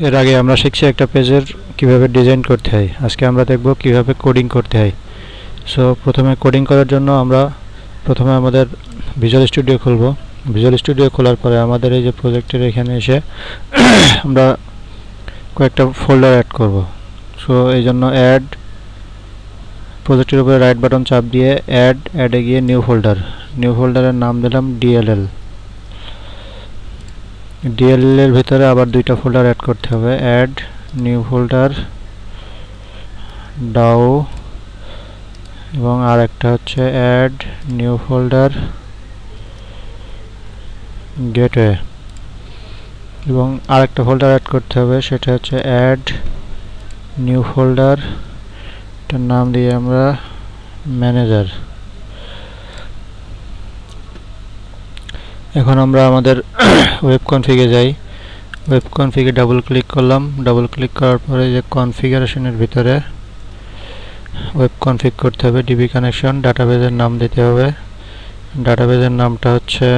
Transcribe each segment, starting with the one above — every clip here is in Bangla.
এর আগে আমরা শিখছি একটা পেজের কিভাবে ডিজাইন করতে হয়। আজকে আমরা দেখব কিভাবে কোডিং করতে হয়। সো প্রথমে কোডিং করার জন্য আমরা প্রথমে আমাদের ভিজুয়াল স্টুডিও খুলব। ভিজুয়াল স্টুডিও খোলার পরে আমাদের এই যে প্রজেক্টের এখানে এসে আমরা কয়েকটা ফোল্ডার অ্যাড করব। সো এই জন্য অ্যাড প্রজেক্টের উপরে রাইট বাটন চাপ দিয়ে অ্যাডে গিয়ে নিউ ফোল্ডারের নাম দিলাম ডিএলএল। ডিএলএল এর ভিতরে আবার দুইটা ফোল্ডার অ্যাড করতে হবে, অ্যাড নিউ ফোল্ডার ডাও এবং আর একটা হচ্ছে অ্যাড নিউ ফোল্ডার গেটওয়ে এবং আরেকটা ফোল্ডার অ্যাড করতে হবে, সেটা হচ্ছে অ্যাড নিউ ফোল্ডার, এটার নাম দিয়ে আমরা ম্যানেজার। এখন আমরা আমাদের ওয়েব কনফিগে যাই। ওয়েব কনফিগে ডাবল ক্লিক করলাম। ডাবল ক্লিক করার পরে যে কনফিগারেশনের ভিতরে ওয়েব কনফিগ করতে হবে, ডিবি কানেকশন, ডাটাবেজের নাম দিতে হবে। ডাটাবেজের নামটা হচ্ছে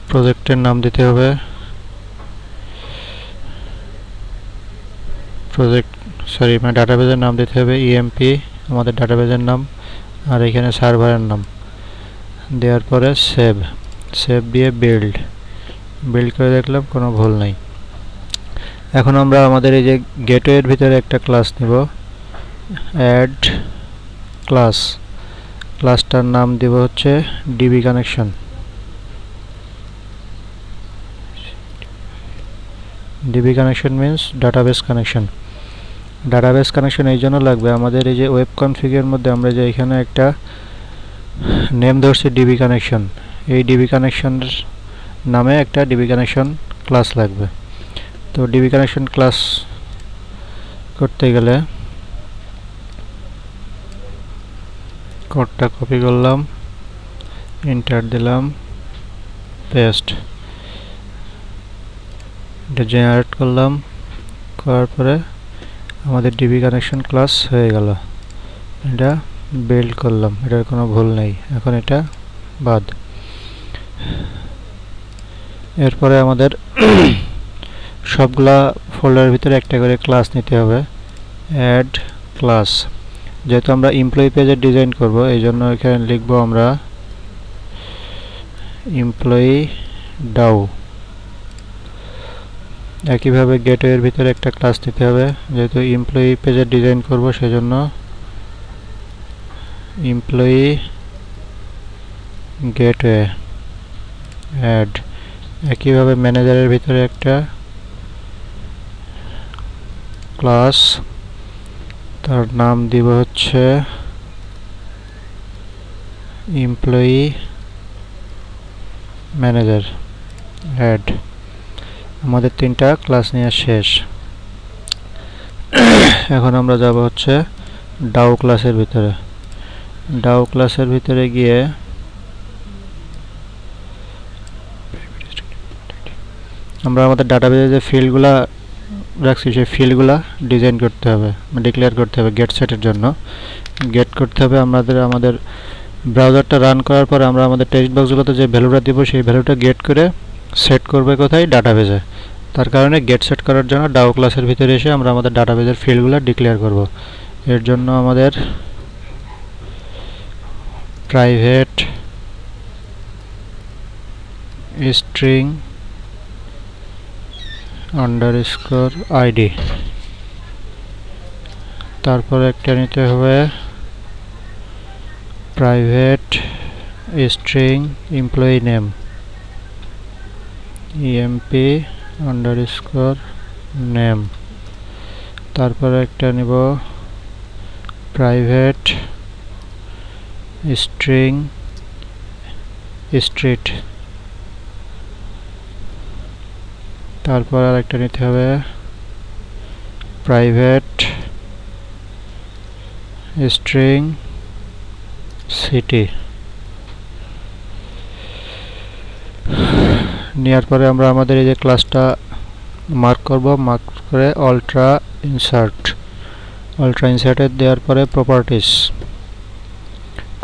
প্রজেক্টের নাম দিতে হবে, ডাটাবেজের নাম দিতে হবে ইএমপি আমাদের ডাটাবেজের নাম, আর এখানে সার্ভারের নাম দেওয়ার পরে সেভ দিয়ে বিল্ড করে দেখলাম কোনো ভুল নাই। এখন আমরা আমাদের এই যে গেটওয়ের ভিতরে একটা ক্লাস নিব, অ্যাড ক্লাসটার নাম দিব হচ্ছে DB connection. DB connection means database connection. Database connection এই জন্য লাগবে, আমাদের এই যে ওয়েব কনফিগের মধ্যে আমরা যে এখানে একটা নেম ধরছি ডিবি কানেকশন, এই ডিবি কানেকশনের নামে একটা ডিবি কানেকশন ক্লাস লাগবে। তো ডিবি কানেকশন ক্লাস করতে গেলে কোডটা কপি করলাম, এন্টার দিলাম, পেস্ট, এটা জেনারেট করলাম, করার পরে আমাদের ডিবি কানেকশন ক্লাস হয়ে গেল। এটা বিল্ড করলাম, এটার কোনো ভুল নেই, এখন এটা বাদ। এরপরে আমাদের সবগুলা ফোল্ডারের ভিতরে একটা করে ক্লাস নিতে হবে, অ্যাড ক্লাস। যেহেতু আমরা এমপ্লয়ি পেজের ডিজাইন করব এই জন্য এখানে লিখব আমরা এমপ্লয়ি ডাও। একইভাবে গেটওয়ের ভিতরে একটা ক্লাস নিতে হবে, যেহেতু এমপ্লয়ি পেজের ডিজাইন করব সেজন্য এমপ্লয়ি গেটওয়ে অ্যাড। একইভাবে ম্যানেজারের ভিতরে একটা ক্লাস, তার নাম দিব হচ্ছে এমপ্লয়ি ম্যানেজার অ্যাড। আমাদের তিনটা ক্লাস নেওয়া শেষ। এখন আমরা যাব হচ্ছে ডাও ক্লাসের ভিতরে। ডাও ক্লাসের ভিতরে গিয়ে আমরা আমাদের ডাটাবেজে যে ফিল্ডগুলা রাখছি সেই ফিল্ডগুলা ডিজাইন করতে হবে, ডিক্লেয়ার করতে হবে গেট সেটের জন্য। গেট করতে হবে আমাদের ব্রাউজারটা রান করার পরে আমরা আমাদের টেক্সট বক্সগুলোতে যে ভ্যালুটা দিব সেই ভ্যালুটা গেট করে সেট করবে কোথায়, ডাটাবেজে। তার কারণে গেট সেট করার জন্য ডাও ক্লাসের ভিতরে এসে আমরা আমাদের ডাটাবেজের ফিল্ডগুলো ডিক্লেয়ার করব। এর জন্য আমাদের প্রাইভেট স্ট্রিং আন্ডারস্কোর আইডি, তারপর একটা নিতে হবে private string employee name EMP underscore name, তারপর একটা নিব প্রাইভেট স্ট্রিং স্ট্রিট, তারপর আর একটা নিতে হবে প্রাইভেট স্ট্রিং সিটি। নেওয়ার পরে আমরা আমাদের এই যে ক্লাসটা মার্ক করব, মার্ক করে আলট্রা ইনসার্টে দেওয়ার পরে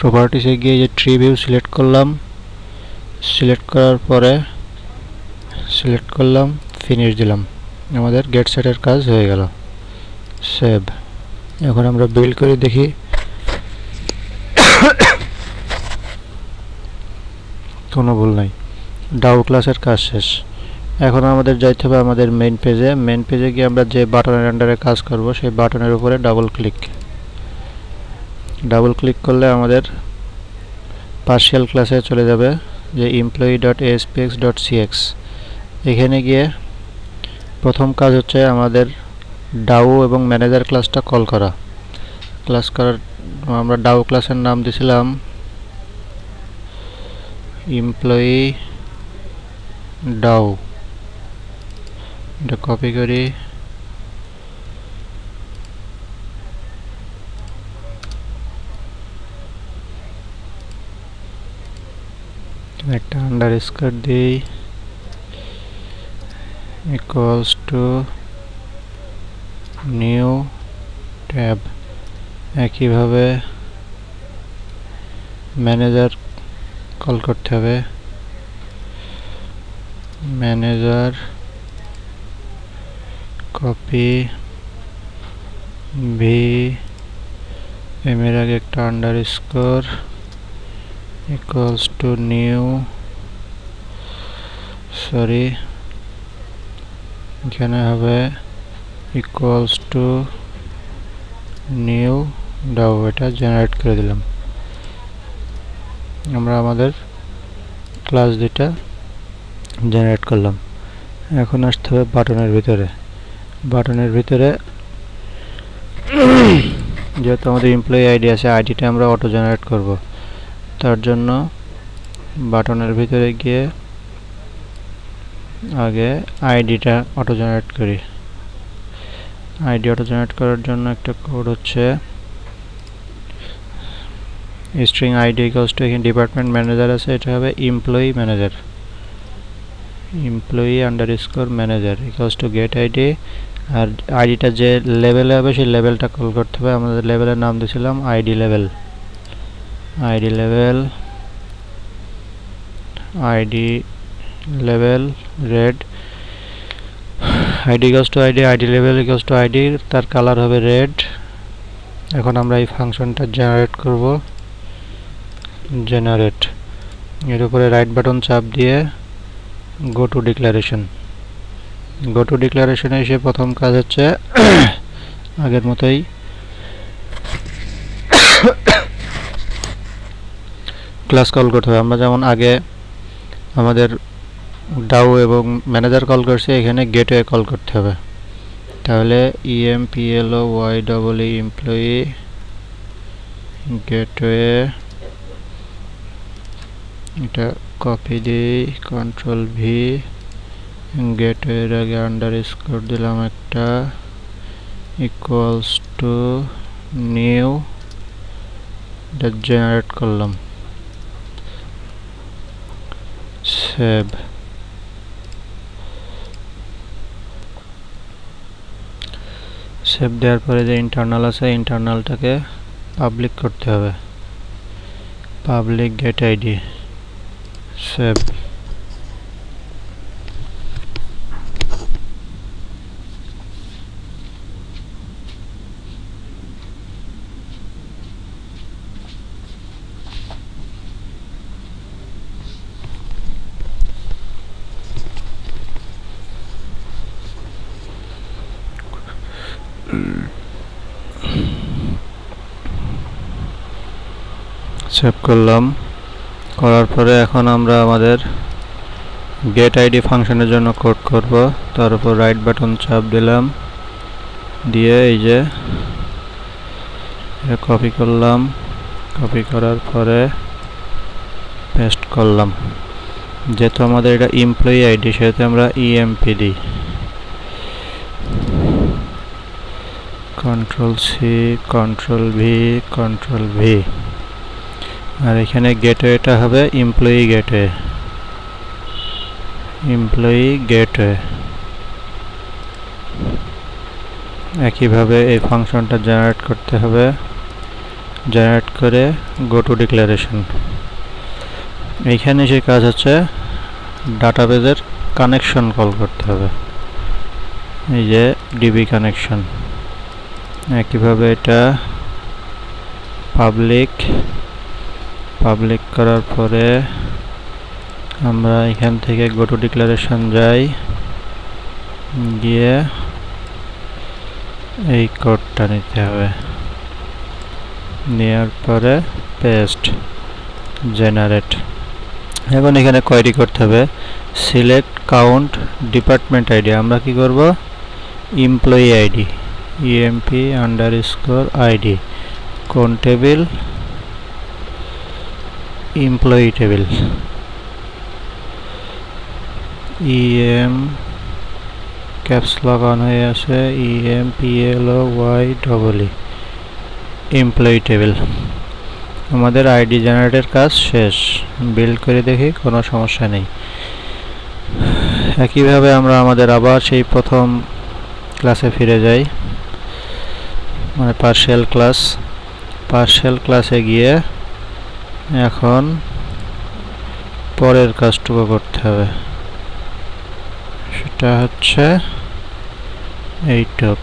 প্রপার্টিসে গিয়ে যে ট্রি ভিউ সিলেক্ট করলাম, সিলেক্ট করার পরে সিলেক্ট করলাম ফিনিশ দিলাম, আমাদের গেট সেটের কাজ হয়ে গেল। সেভ। এখন আমরা বিল্ড করে দেখি। কোনো ভুল নাই, ডাউ ক্লাসের কাজ শেষ। এখন আমাদের যাইতে হবে আমাদের মেইন পেজে। মেইন পেজে গিয়ে আমরা যে বাটনের আন্ডারে কাজ করব সেই বাটনের উপরে ডাবল ক্লিক করলে আমাদের পার্শিয়াল ক্লাসে চলে যাবে, যে employee.aspx.cx। এখানে গিয়ে প্রথম কাজ হচ্ছে আমাদের ডাউ এবং ম্যানেজার ক্লাসটা কল করা। আমরা ডাউ ক্লাসের নাম দিয়েছিলাম এমপ্লয়ি ডাউ। এটা কপি করি, একটা আন্ডারস্কোর দিই, ইকুয়ালস টু নিউ ট্যাব। একইভাবে ম্যানেজার কল করতে হবে, ম্যানেজার কপি ভি, এর আগে একটা underscore, equals to new, sorry এখানে হবে ইকুয়ালস টু নিউ ডাউ। এটা জেনারেট করে দিলাম। আমরা আমাদের ক্লাস দুইটা জেনারেট করলাম। এখন আসতে হবে বাটনের ভিতরে। যেহেতু আমাদের এমপ্লয়ি আইডি আছে, আইডিটা আমরা অটো জেনারেট করব। তার জন্য বাটনের ভিতরে গিয়ে আগে আইডিটা অটো জেনারেট করি। আইডি অটো জেনারেট করার জন্য একটা কোড হচ্ছে স্ট্রিং আইডি ইকুয়ালস টু, এখানে ডিপার্টমেন্ট ম্যানেজার আছে, এটা হবে employee manager, employee underscore manager equals to get ID. আর আইডিটা যে লেভেলে হবে সেই লেভেলটা কল করতে হবে। আমাদের লেভেলের নাম দিয়েছিলাম ID level red. ID equals two ID level equals to ID, তার কালার হবে রেড। এখন আমরা এই ফাংশনটা জেনারেট করব। জেনারেট, এর উপরে রাইট বাটন চাপ দিয়ে গো টু ডিক্লারেশনে এসে প্রথম কাজ হচ্ছে আগের মতোই ক্লাস কল করতে হবে। আমরা যেমন আগে আমাদের ডাউ এবং ম্যানেজার কল করছি, এখানে গেটওয়ে কল করতে হবে। তাহলে employee এমপ্লয়ি গেটওয়ে, এটা কপি দিই, কন্ট্রোল ভি, গেটওয়ের আগে আন্ডারস্কোর দিলাম একটা, ইকুয়ালস টু নিউ, এটা জেনারেট করলাম। সেভ। দেওয়ার পরে যে ইন্টারনাল আছে, ইন্টারনালটাকে পাবলিক করতে হবে, public get ID. Save. Save করলাম। করার পরে এখন আমরা আমাদের গেট আইডি ফাংশনের জন্য কোড করব। তার উপর রাইট বাটন চাপ দিলাম, দিয়ে এই যে কপি করলাম, কপি করার পরে পেস্ট করলাম। যেহেতু আমাদের এটা এমপ্লয়ি আইডি, সেহেতু আমরা ইএমপি দিই, কন্ট্রোল সি, কন্ট্রোল ভি। আর এখানে গেটওয়েটা হবে এমপ্লয়ি গেটওয়ে। একইভাবে এই ফাংশনটা জেনারেট করতে হবে। জেনারেট করে গো টু ডিক্লারেশন। এইখানে যে কাজ হচ্ছে ডাটাবেজের কানেকশন কল করতে হবে। এই যে ডিবি কানেকশন। একইভাবে এটা পাবলিক করার পরে আমরা এখান থেকে গো টু ডিক্লারেশন যাই, গিয়ে এই কোডটা নিতে হবে, নেওয়ার পরে পেস্ট জেনারেট। এখন এখানে কোয়েরি করতে হবে সিলেক্ট কাউন্ট ডিপার্টমেন্ট আইডি। আমরা কি করব, এমপ্লয়ি আইডি emp_id কোন table, employee table em caps lock on হয়ে আছে employee এমপ্লয়ি টেবিল। আমাদের আইডি জেনারেটের কাজ শেষ। বিল্ড করে দেখি, কোনো সমস্যা নেই। একইভাবে আমরা আমাদের আবার সেই প্রথম ক্লাসে ফিরে যাই, মানে পার্শিয়াল ক্লাসে গিয়ে এখন পরের কাজটুকু করতে হবে। সেটা হচ্ছে এইটুক,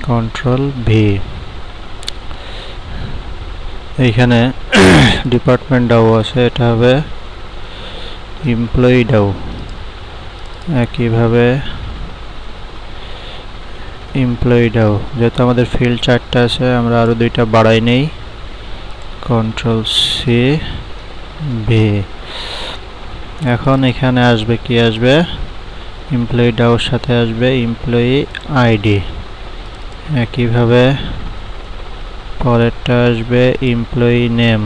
Ctrl+V। এইখানে ডিপার্টমেন্ট ডাউ আছে, এটা হবে এমপ্লয়ি ডাউ। একইভাবে এমপ্লয়ি ডাউ, যেহেতু আমাদের ফিল্ড 4টা আছে, আমরা আরো 2টা বাড়াই নেই, Ctrl+C+V। এখন এখানে আসবে কি, আসবে এমপ্লয়ি ডাউর সাথে আসবে এমপ্লয়ি আইডি। একইভাবে পরেরটা আসবে এমপ্লয়ি নেম,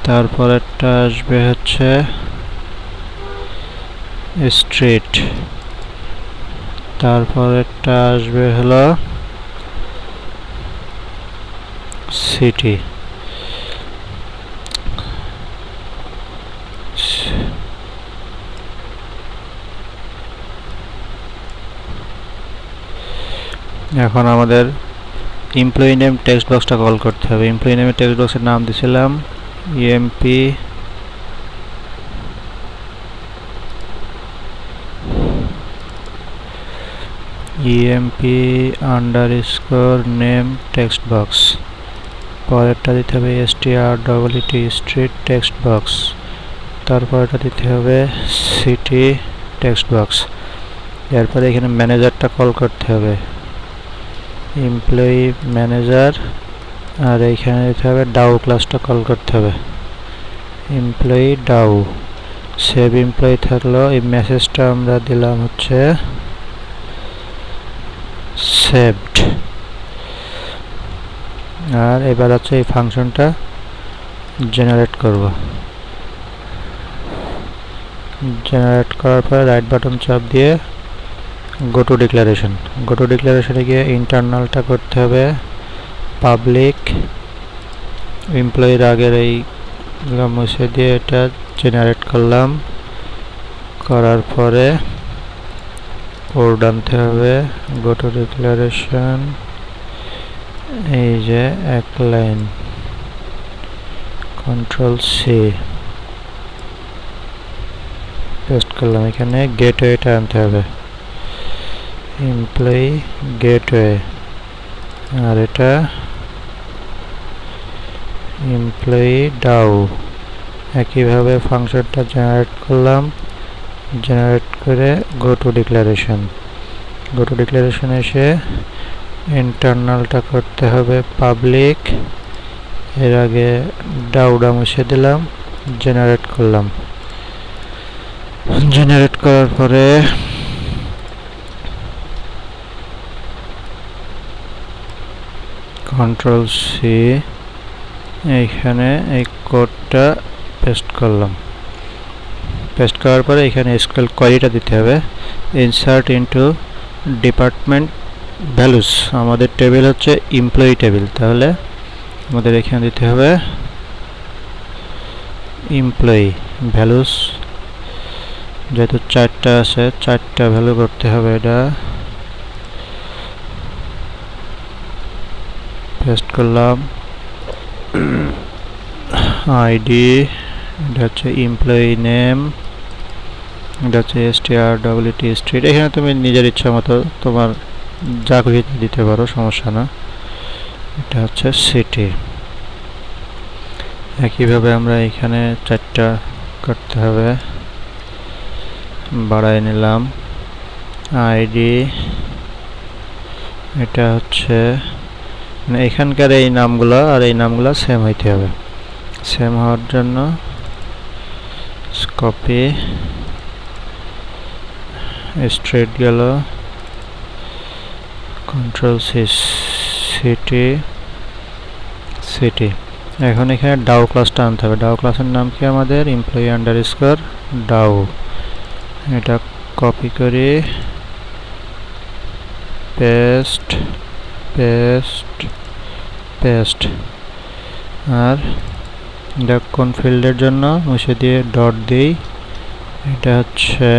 তারপরেরটা আসবে হচ্ছে স্ট্রিট, তারপরেরটা আসবে হলো সিটি। এখন আমাদের এমপ্লয়ি নেম টেক্সট বক্সটা কল করতে হবে। এমপ্লয়ি নেমের টেক্সট বক্সের নাম দিয়েছিলাম emp_name টেক্সট বক্স। পরেরটা দিতে হবে stret স্ট্রিট টেক্সট বক্স, তারপরটা দিতে হবে সিটি টেক্সট বক্স। এরপরে এখানে ম্যানেজারটা কল করতে হবে, এমপ্লয়ি ম্যানেজার। আর এইখানে দিতে হবে ডাউ ক্লাসটা কল করতে হবে, এমপ্লয়ি ডাউ। সেভ এমপ্লয়ি থাকলো, এই মেসেজটা আমরা দিলাম হচ্ছে সেভড। আর এবার হচ্ছে এই ফাংশনটা জেনারেট করব। জেনারেট করার পরে রাইট বাটন চাপ দিয়ে গো টু ডিক্লারেশনে গিয়ে ইন্টারনালটা করতে হবে পাবলিক। এমপ্লয়ির আগের এইগুলো মুছে দিয়ে এটা জেনারেট করলাম, করার পরে কোড আনতে হবে গো টু ডিক্লারেশন, এই যে এক লাইন, Ctrl+C পেস্ট করলাম। এখানে গেটওয়েটা আনতে হবে, এমপ্লয়ি গেটওয়ে, আর এটা এমপ্লয়ি ডাউ। একইভাবে ফাংশনটা জেনারেট করলাম, জেনারেট করে গো টু ডিক্লারেশন এসে ইন্টারনালটা করতে হবে পাবলিক। এর আগে ডাউটা মুছে দিলাম, জেনারেট করলাম। জেনারেট করার পরে Ctrl+C, এইখানে এই কোডটা পেস্ট করলাম। পেস্ট করার পরে এখানে এসকিউএল কোয়েরিটা দিতে হবে, ইনসার্ট ইনটু ডিপার্টমেন্ট ভ্যালুস। আমাদের টেবিল হচ্ছে এমপ্লয়ি টেবিল, তাহলে আমাদের এখানে দিতে হবে এমপ্লয়ি ভ্যালুস। যেহেতু 4টা আছে, 4টা ভ্যালু করতে হবে। এটা পেস্ট করলাম, আইডি, এটা হচ্ছে এমপ্লয়ি নেম, এটা হচ্ছে strwt স্ট্রিট। এখানে তুমি নিজের ইচ্ছা মতো তোমার যা খুশি দিতে পারো, সমস্যা না। এটা হচ্ছে সিটি। একইভাবে আমরা এখানে 4টা করতে হবে, বাড়াই নিলাম। আইডি এটা হচ্ছে মানে এখানকার এই নামগুলো আর এই নামগুলো সেম হইতে হবে। সেম হওয়ার জন্য কপি, স্ট্রেট গেল, কন্ট্রোল সি, সিটি সিটি। এখন এখানে ডাউ ক্লাসটা আনতে হবে। ডাউ ক্লাসের নাম কি আমাদের এমপ্লয়ি আন্ডারস্কোর ডাউ। এটা কপি করে পেস্ট পেস্ট পেস্ট। আর এটা কোন ফিল্ডের জন্য মুছে দিয়ে ডট দিই। এটা হচ্ছে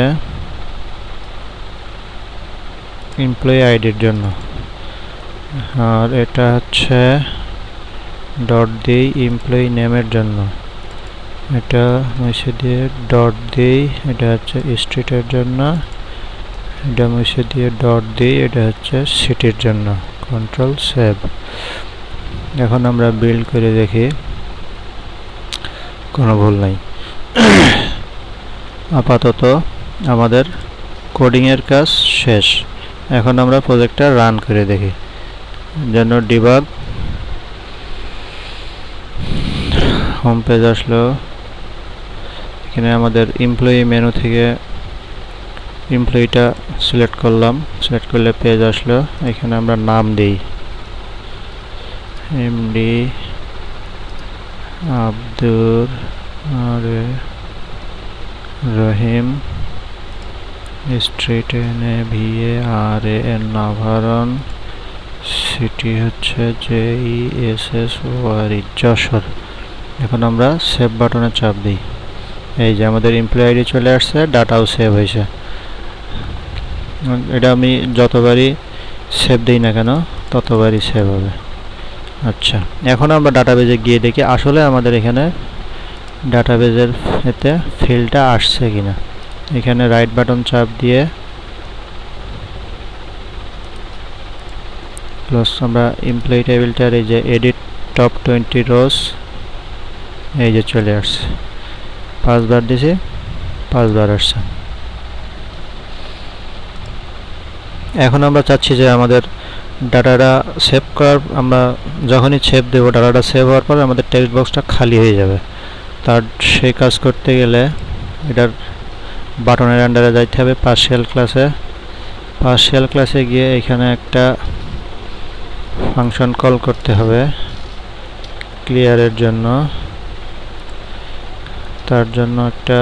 এমপ্লয়ি আইডির জন্য। আর এটা হচ্ছে ডট দিই এমপ্লয়ি নেমের জন্য। এটা মুছে দিয়ে ডট দিই, এটা হচ্ছে স্ট্রিটের জন্য। এটা মুছে দিয়ে ডট দিই, এটা হচ্ছে সিটির জন্য। Control save. এখন আমরা বিল্ড করে দেখি, কোনো ভুল নাই। আপাতত আমাদের কোডিংয়ের কাজ শেষ। এখন আমরা প্রজেক্টটা রান করে দেখি। যেন ডিবাগ, হোম পেজ আসলো। এখানে আমাদের এমপ্লয়ি মেনু থেকে এমপ্লয়িটা সিলেক্ট করলাম, সিলেক্ট করলে পেজ আসলো। এখানে আমরা নাম দিই MD Abdur Rahim, street NAVARAN Navaran, city হচ্ছে JESSORE যশোর। এখন আমরা সেভ বাটনে চাপ দিই। এই যে আমাদের এমপ্লয়ি আইডি চলে আসছে, ডাটাও সেভ হয়েছে। এটা আমি যতবারই সেভ দিই না কেন ততবারই সেভ হবে। আচ্ছা, এখন আমরা ডাটাবেজে গিয়ে দেখি আসলে আমাদের এখানে ডাটাবেজের এতে ফিল্ডটা আসছে কিনা। এখানে রাইট বাটন চাপ দিয়ে প্লাস আমরা এমপ্লয়ি টেবিলটার এই যে এডিট টপ 20 রোজ, এই যে চলে আসছে। 5 বার দিছি, 5 বার আসছে। এখন আমরা চাচ্ছি যে আমাদের ডাটাটা সেভ করার, আমরা যখনই সেভ দেবো ডাটাটা সেভ হওয়ার পর আমাদের টেক্সট বক্সটা খালি হয়ে যাবে। তার সেই কাজ করতে গেলে এটার বাটনের আন্ডারে যাইতে হবে পার্শিয়াল ক্লাসে। পার্শিয়াল ক্লাসে গিয়ে এখানে একটা ফাংশন কল করতে হবে ক্লিয়ারের জন্য। তার জন্য একটা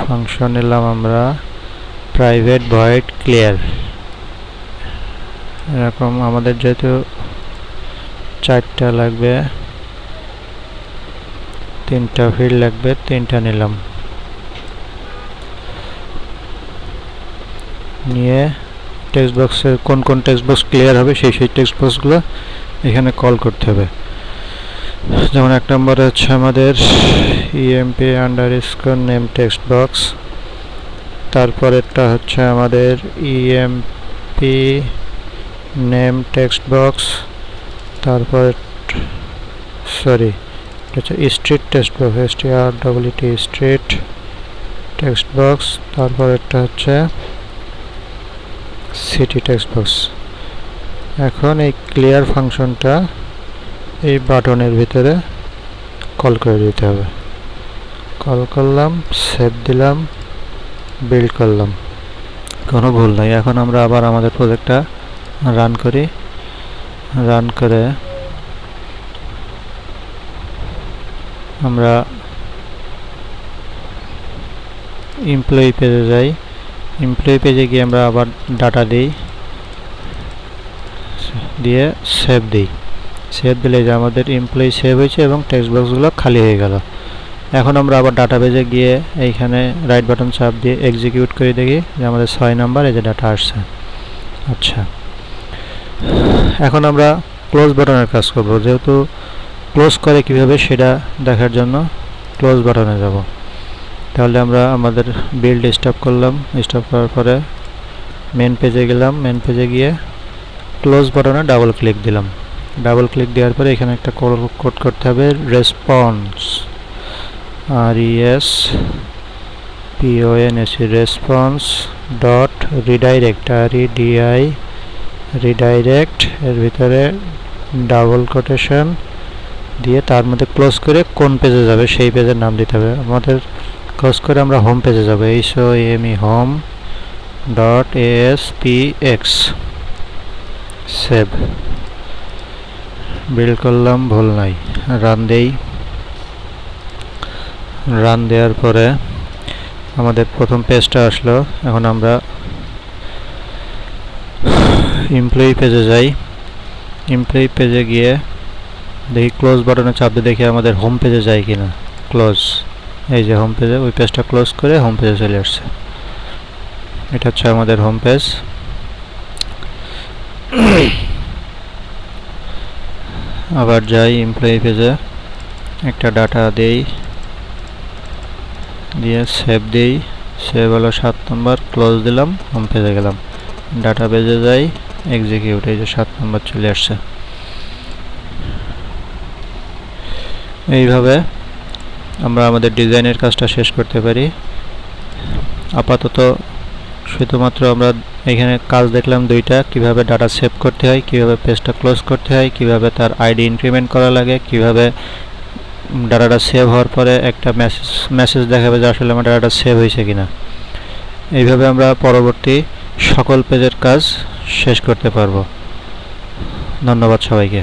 ফাংশন নিলাম আমরা, প্রাইভেট ভয়েড ক্লিয়ার। এরকম আমাদের যেহেতু 4টা লাগবে, 3টা ফিল্ড লাগবে, 3টা নিলাম। নিয়ে টেক্সট বক্সে কোন কোন টেক্সট বক্স ক্লিয়ার হবে সেই টেক্সট বক্সগুলো এখানে কল করতে হবে। যেমন 1 নম্বরে হচ্ছে আমাদের EMP underscore name text box. তারপরেরটা হচ্ছে আমাদের EMP নেম টেক্সট বক্স। তারপরে সরি, এটা হচ্ছে street text box, STRWT street text box. তারপরেরটা হচ্ছে সিটি টেক্সট বক্স। এখন এই ক্লিয়ার ফাংশনটা এই বাটনের ভিতরে কল করে দিতে হবে। কল করলাম, সেভ দিলাম, বিল্ড করলাম, কোনো ভুল নাই। এখন আমরা আবার আমাদের প্রজেক্টটা রান করি। রান করে আমরা এমপ্লয়ি পেজে যাই। এমপ্লয়ি পেজে গিয়ে আমরা আবার ডাটা দিই, দিয়ে সেভ দিই। সেভ দিলে যে আমাদের এমপ্লয়ি সেভ হয়েছে এবং টেক্সট বক্সগুলো খালি হয়ে গেল। এখন আমরা আবার ডাটাবেজে গিয়ে এইখানে রাইট বাটন চাপ দিয়ে এক্সিকিউট করে দেখি যে আমাদের 6 নাম্বার এই যে ডাটা আসছে। আচ্ছা, এখন আমরা ক্লোজ বাটনের কাজ করব। যেহেতু ক্লোজ করে কিভাবে সেটা দেখার জন্য ক্লোজ বাটনে যাব। তাহলে আমরা আমাদের বিল্ড স্টপ করলাম, স্টপ করার পরে মেন পেজে গেলাম, মেন পেজে গিয়ে ক্লোজ বাটনে ডাবল ক্লিক দিলাম। ডাবল ক্লিক দেওয়ার পরে এখানে একটা কোড করতে হবে, response, RESPONS, response dot redirect, redirect এর ভিতরে ডাবল কোটেশন দিয়ে তার মধ্যে ক্লোজ করে কোন পেজে যাবে সেই পেজের নাম দিতে হবে। আমাদের ক্লোজ করে আমরা হোম পেজে যাব, HOME home dot ASPX। Save, build করলাম, ভুল নাই, রান দেই। রান দেওয়ার পরে আমাদের প্রথম পেজটা আসলো। এখন আমরা এমপ্লয়ি পেজে যাই। এমপ্লয়ি পেজে গিয়ে দেখি ক্লোজ বাটনে চাপ দিয়ে দেখি আমাদের হোম পেজে যায় কিনা। ক্লোজ, এই যে হোম পেজে, ওই পেজটা ক্লোজ করে হোম পেজে চলে আসছে। এটা হচ্ছে আমাদের হোম পেজ। আবার যাই এমপ্লয়ি পেজে, একটা ডাটা দেই, দিয়ে সেভ দেই। সেভ হলো 7 নম্বর, ক্লোজ দিলাম, হোম পেজে গেলাম, ডাটা পেজে যাই, এক্সিকিউট, এই যে 7 নম্বর চলে আসছে। এইভাবে আমরা আমাদের ডিজাইনের কাজটা শেষ করতে পারি। আপাতত শুধুমাত্র আমরা এখানে কাজ দেখলাম দুইটা, কিভাবে ডাটা সেভ করতে হয়, কিভাবে পেজটা ক্লোজ করতে হয়, কিভাবে তার আইডি ইনক্রিমেন্ট করা লাগে, কিভাবে ডাটাটা সেভ হওয়ার পরে একটা মেসেজ দেখাবে যে আসলে আমার ডাটাটা সেভ হয়েছে কিনা। এইভাবে আমরা পরবর্তী সকল পেজের কাজ শেষ করতে পারবো। ধন্যবাদ সবাইকে।